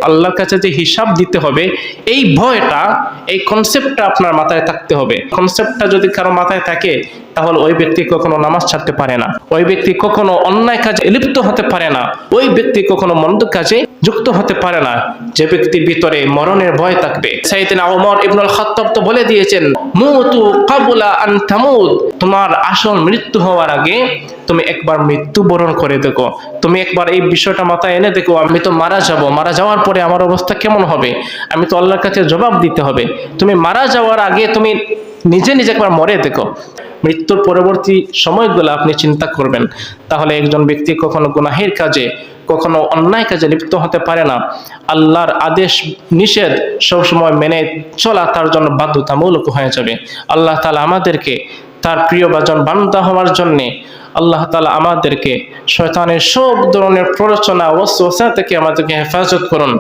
আল্লাহর কাছে যে হিসাব দিতে হবে, এই ভয়টা, এই কনসেপ্টটা আপনার মাথায় থাকতে হবে। কনসেপ্টটা যদি কারো মাথায় থাকে, তাহলে ওই ব্যক্তি কখনো নামাজ ছাড়তে পারে না, ওই ব্যক্তি কখনো অন্যায় কাজে লিপ্ত হতে পারে না, ওই ব্যক্তি কখনো মন্দ কাজে যুক্ত হতে পারে না, যে ব্যক্তির ভিতরে মরণের ভয় থাকবে। সাইয়েদনা ওমর ইবনুল খাত্তাব তো বলে দিয়েছেন, মুতু ক্বাবলা আন তামুত, তোমার আসল মৃত্যু হওয়ার আগে তুমি একবার মৃত্যুবরণ করে দেখো, তুমি একবার এই বিষয়টা মাথায় এনে দেখো, আমি তো মারা যাব, মারা যাওয়ার পরে আমার অবস্থা কেমন হবে, আমি তো আল্লাহর কাছে জবাব দিতে হবে। তুমি মারা যাওয়ার আগে তুমি নিজে নিজে একবার মরে দেখো, মৃত্যুর পরবর্তী সময়গুলো আপনি চিন্তা করবেন। তাহলে একজন ব্যক্তি কখনো গুনাহের কাজে, কখনো অন্যায় কাজে লিপ্ত হতে পারে না। আল্লাহর আদেশ নিষেধ সবসময় মেনে চলা তার জন্য বাধ্যতামূলক হয়ে যাবে। আল্লাহ তাআলা আমাদেরকে তার প্রিয় বান্দা হওয়ার জন্য আল্লাহ তাআলা আমাদেরকে শয়তানের সব ধরনের প্ররোচনা ওয়াসওয়াসা থেকে আমাদেরকে হেফাজত করুন।